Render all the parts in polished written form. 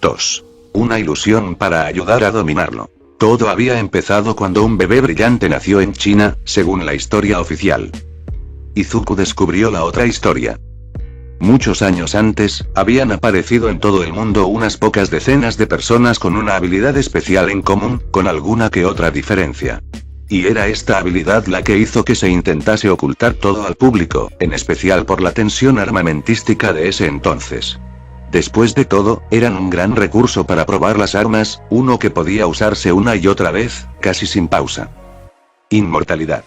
Tos. Una ilusión para ayudar a dominarlo. Todo había empezado cuando un bebé brillante nació en China, según la historia oficial. Izuku descubrió la otra historia. Muchos años antes, habían aparecido en todo el mundo unas pocas decenas de personas con una habilidad especial en común, con alguna que otra diferencia. Y era esta habilidad la que hizo que se intentase ocultar todo al público, en especial por la tensión armamentística de ese entonces. Después de todo, eran un gran recurso para probar las armas, uno que podía usarse una y otra vez, casi sin pausa. Inmortalidad.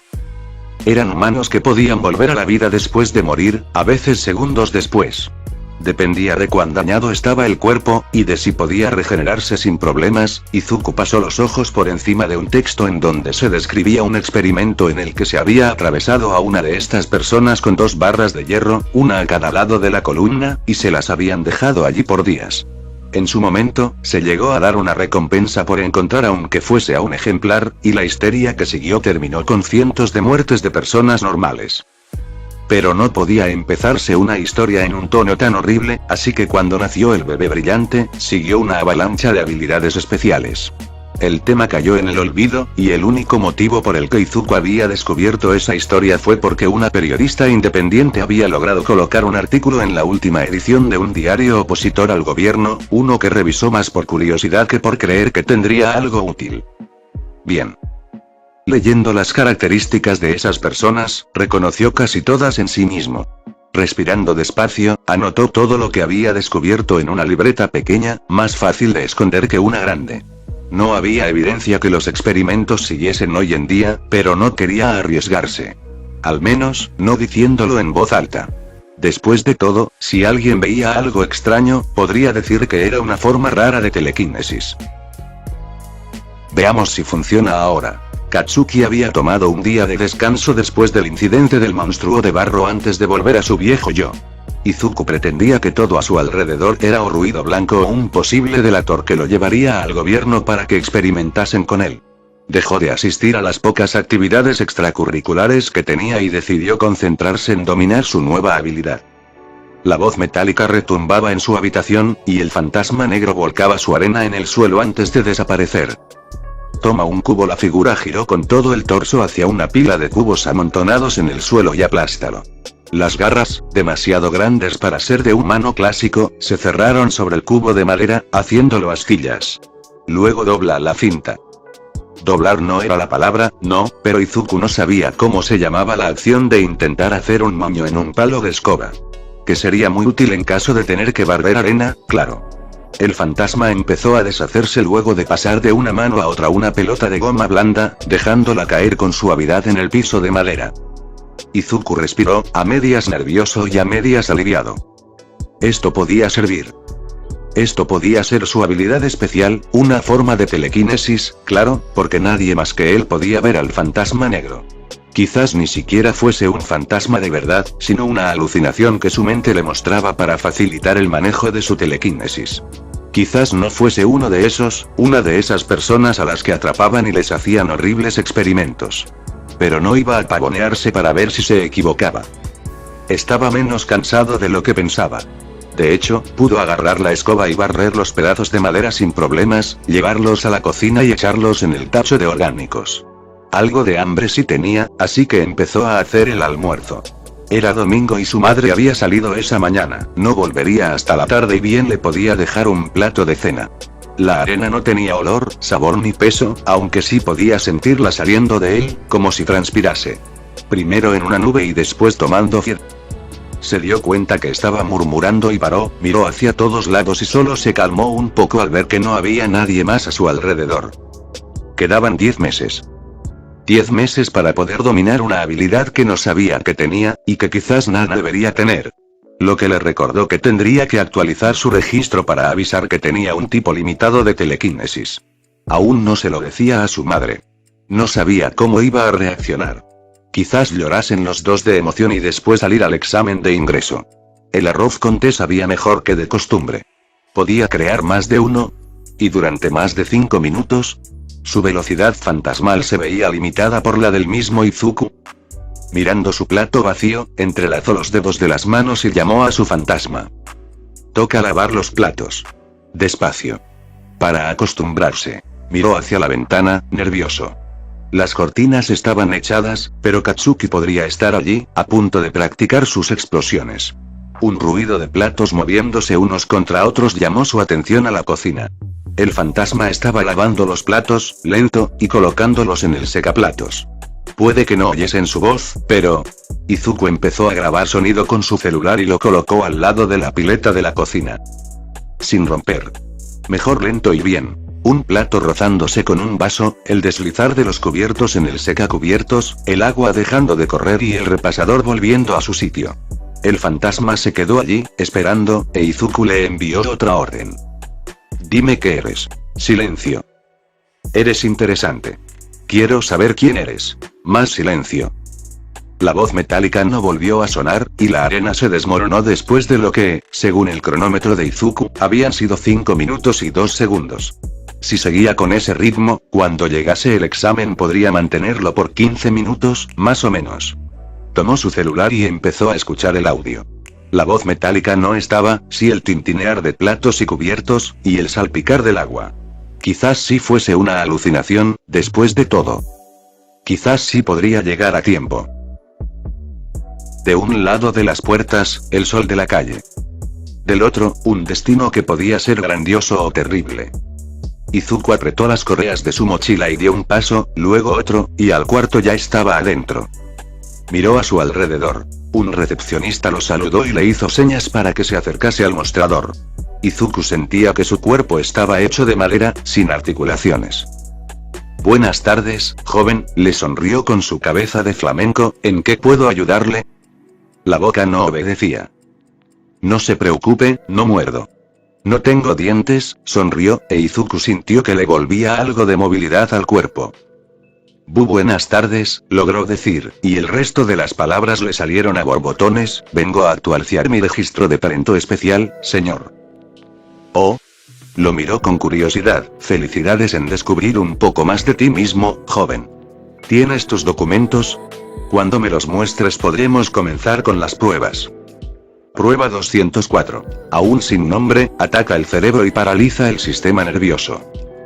Eran humanos que podían volver a la vida después de morir, a veces segundos después. Dependía de cuán dañado estaba el cuerpo, y de si podía regenerarse sin problemas. Izuku pasó los ojos por encima de un texto en donde se describía un experimento en el que se había atravesado a una de estas personas con 2 barras de hierro, una a cada lado de la columna, y se las habían dejado allí por días. En su momento, se llegó a dar una recompensa por encontrar aunque fuese a un ejemplar, y la histeria que siguió terminó con cientos de muertes de personas normales. Pero no podía empezarse una historia en un tono tan horrible, así que cuando nació el bebé brillante, siguió una avalancha de habilidades especiales. El tema cayó en el olvido, y el único motivo por el que Izuku había descubierto esa historia fue porque una periodista independiente había logrado colocar un artículo en la última edición de un diario opositor al gobierno, uno que revisó más por curiosidad que por creer que tendría algo útil. Bien. Leyendo las características de esas personas, reconoció casi todas en sí mismo. Respirando despacio, anotó todo lo que había descubierto en una libreta pequeña, más fácil de esconder que una grande. No había evidencia que los experimentos siguiesen hoy en día, pero no quería arriesgarse. Al menos, no diciéndolo en voz alta. Después de todo, si alguien veía algo extraño, podría decir que era una forma rara de telequinesis. Veamos si funciona ahora. Katsuki había tomado un día de descanso después del incidente del monstruo de barro antes de volver a su viejo yo. Izuku pretendía que todo a su alrededor era o ruido blanco o un posible delator que lo llevaría al gobierno para que experimentasen con él. Dejó de asistir a las pocas actividades extracurriculares que tenía y decidió concentrarse en dominar su nueva habilidad. La voz metálica retumbaba en su habitación, y el fantasma negro volcaba su arena en el suelo antes de desaparecer. Toma un cubo. La figura giró con todo el torso hacia una pila de cubos amontonados en el suelo y aplástalo. Las garras, demasiado grandes para ser de humano clásico, se cerraron sobre el cubo de madera, haciéndolo astillas. Luego dobla la cinta. Doblar no era la palabra, no, pero Izuku no sabía cómo se llamaba la acción de intentar hacer un moño en un palo de escoba. Que sería muy útil en caso de tener que barrer arena, claro. El fantasma empezó a deshacerse luego de pasar de una mano a otra una pelota de goma blanda, dejándola caer con suavidad en el piso de madera. Izuku respiró, a medias nervioso y a medias aliviado. Esto podía servir. Esto podía ser su habilidad especial, una forma de telequinesis, claro, porque nadie más que él podía ver al fantasma negro. Quizás ni siquiera fuese un fantasma de verdad, sino una alucinación que su mente le mostraba para facilitar el manejo de su telequinesis. Quizás no fuese una de esas personas a las que atrapaban y les hacían horribles experimentos. Pero no iba a pavonearse para ver si se equivocaba. Estaba menos cansado de lo que pensaba. De hecho, pudo agarrar la escoba y barrer los pedazos de madera sin problemas, llevarlos a la cocina y echarlos en el tacho de orgánicos. Algo de hambre sí tenía, así que empezó a hacer el almuerzo. Era domingo y su madre había salido esa mañana, no volvería hasta la tarde y bien le podía dejar un plato de cena. La arena no tenía olor, sabor ni peso, aunque sí podía sentirla saliendo de él, como si transpirase. Primero en una nube y después tomando fiebre. Se dio cuenta que estaba murmurando y paró, miró hacia todos lados y solo se calmó un poco al ver que no había nadie más a su alrededor. Quedaban 10 meses. 10 meses para poder dominar una habilidad que no sabía que tenía, y que quizás nada debería tener. Lo que le recordó que tendría que actualizar su registro para avisar que tenía un tipo limitado de telequinesis. Aún no se lo decía a su madre. No sabía cómo iba a reaccionar. Quizás llorasen los dos de emoción y después salir al examen de ingreso. El arroz con té sabía mejor que de costumbre. ¿Podía crear más de uno? ¿Y durante más de 5 minutos? Su velocidad fantasmal se veía limitada por la del mismo Izuku. Mirando su plato vacío, entrelazó los dedos de las manos y llamó a su fantasma. Toca lavar los platos. Despacio. Para acostumbrarse. Miró hacia la ventana, nervioso. Las cortinas estaban echadas, pero Katsuki podría estar allí, a punto de practicar sus explosiones. Un ruido de platos moviéndose unos contra otros llamó su atención a la cocina. El fantasma estaba lavando los platos, lento, y colocándolos en el secaplatos. Puede que no oyesen su voz, pero... Izuku empezó a grabar sonido con su celular y lo colocó al lado de la pileta de la cocina. Sin romper. Mejor lento y bien. Un plato rozándose con un vaso, el deslizar de los cubiertos en el secacubiertos, el agua dejando de correr y el repasador volviendo a su sitio. El fantasma se quedó allí, esperando, e Izuku le envió otra orden. Dime qué eres. Silencio. Eres interesante. Quiero saber quién eres. Más silencio. La voz metálica no volvió a sonar, y la arena se desmoronó después de lo que, según el cronómetro de Izuku, habían sido 5 minutos y 2 segundos. Si seguía con ese ritmo, cuando llegase el examen podría mantenerlo por 15 minutos, más o menos. Tomó su celular y empezó a escuchar el audio. La voz metálica no estaba, sí el tintinear de platos y cubiertos, y el salpicar del agua. Quizás sí fuese una alucinación, después de todo. Quizás sí podría llegar a tiempo. De un lado de las puertas, el sol de la calle. Del otro, un destino que podía ser grandioso o terrible. Izuku apretó las correas de su mochila y dio un paso, luego otro, y al cuarto ya estaba adentro. Miró a su alrededor. Un recepcionista lo saludó y le hizo señas para que se acercase al mostrador. Izuku sentía que su cuerpo estaba hecho de madera, sin articulaciones. Buenas tardes, joven, le sonrió con su cabeza de flamenco, ¿en qué puedo ayudarle? La boca no obedecía. No se preocupe, no muerdo. No tengo dientes, sonrió, e Izuku sintió que le volvía algo de movilidad al cuerpo. Buenas tardes, logró decir, y el resto de las palabras le salieron a borbotones, vengo a actualizar mi registro de talento especial, señor. Oh. Lo miró con curiosidad, felicidades en descubrir un poco más de ti mismo, joven. ¿Tienes tus documentos? Cuando me los muestres podremos comenzar con las pruebas. Prueba 204. Aún sin nombre, ataca el cerebro y paraliza el sistema nervioso.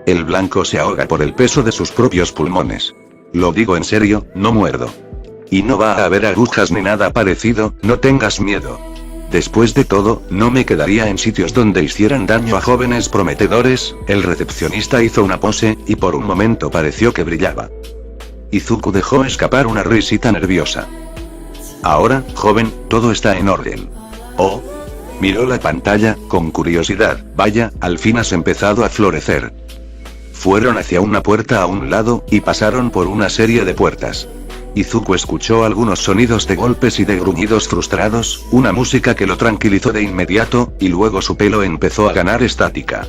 El blanco se ahoga por el peso de sus propios pulmones. Lo digo en serio, no muerdo. Y no va a haber agujas ni nada parecido, no tengas miedo. Después de todo, no me quedaría en sitios donde hicieran daño a jóvenes prometedores. El recepcionista hizo una pose, y por un momento pareció que brillaba. Izuku dejó escapar una risita nerviosa. Ahora, joven, todo está en orden. Oh. Miró la pantalla, con curiosidad, vaya, al fin has empezado a florecer. Fueron hacia una puerta a un lado, y pasaron por una serie de puertas. Izuku escuchó algunos sonidos de golpes y de gruñidos frustrados, una música que lo tranquilizó de inmediato, y luego su pelo empezó a ganar estática.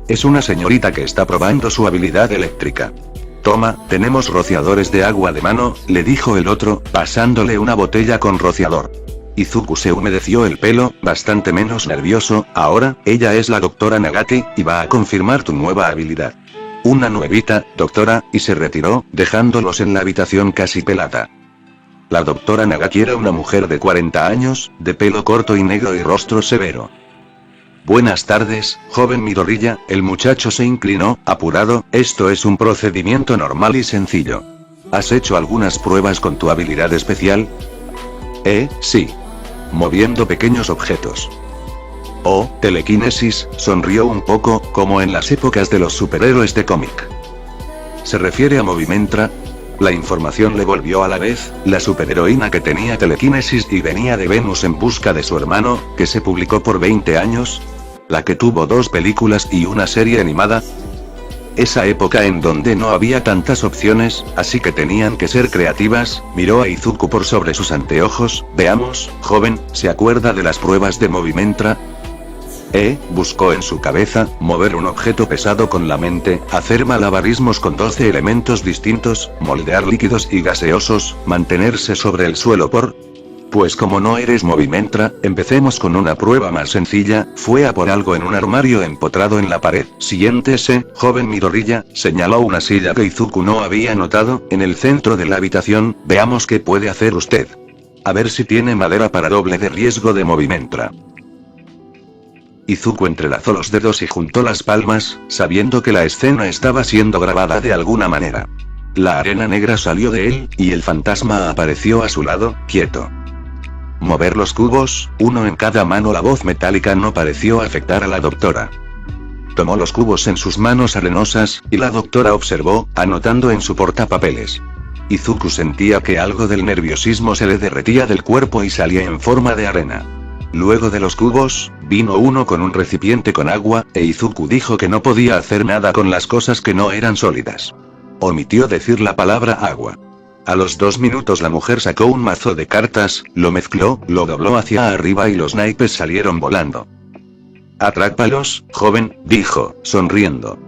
Es una señorita que está probando su habilidad eléctrica. Toma, tenemos rociadores de agua de mano, le dijo el otro, pasándole una botella con rociador. Izuku se humedeció el pelo, bastante menos nervioso, ahora, ella es la doctora Nagati, y va a confirmar tu nueva habilidad. Una nuevita, doctora, y se retiró, dejándolos en la habitación casi pelada. La doctora Nagati era una mujer de 40 años, de pelo corto y negro y rostro severo. Buenas tardes, joven Midoriya, el muchacho se inclinó, apurado, esto es un procedimiento normal y sencillo. ¿Has hecho algunas pruebas con tu habilidad especial? Sí. Moviendo pequeños objetos. Oh, telequinesis, sonrió un poco, como en las épocas de los superhéroes de cómic. ¿Se refiere a Movimentra? La información le volvió a la vez, la superheroína que tenía telequinesis y venía de Venus en busca de su hermano, que se publicó por 20 años. La que tuvo 2 películas y una serie animada. Esa época en donde no había tantas opciones, así que tenían que ser creativas, miró a Izuku por sobre sus anteojos, veamos, joven, ¿se acuerda de las pruebas de Movimentra? Buscó en su cabeza, mover un objeto pesado con la mente, hacer malabarismos con 12 elementos distintos, moldear líquidos y gaseosos, mantenerse sobre el suelo por... Pues como no eres Movimentra, empecemos con una prueba más sencilla, fue a por algo en un armario empotrado en la pared. Siéntese, joven Midoriya, señaló una silla que Izuku no había notado, en el centro de la habitación, veamos qué puede hacer usted. A ver si tiene madera para doble de riesgo de Movimentra. Izuku entrelazó los dedos y juntó las palmas, sabiendo que la escena estaba siendo grabada de alguna manera. La arena negra salió de él, y el fantasma apareció a su lado, quieto. Mover los cubos, uno en cada mano. La voz metálica no pareció afectar a la doctora. Tomó los cubos en sus manos arenosas, y la doctora observó, anotando en su portapapeles. Izuku sentía que algo del nerviosismo se le derretía del cuerpo y salía en forma de arena. Luego de los cubos, vino uno con un recipiente con agua, e Izuku dijo que no podía hacer nada con las cosas que no eran sólidas. Omitió decir la palabra agua. A los 2 minutos la mujer sacó un mazo de cartas, lo mezcló, lo dobló hacia arriba y los naipes salieron volando. «Atrápalos, joven», dijo, sonriendo.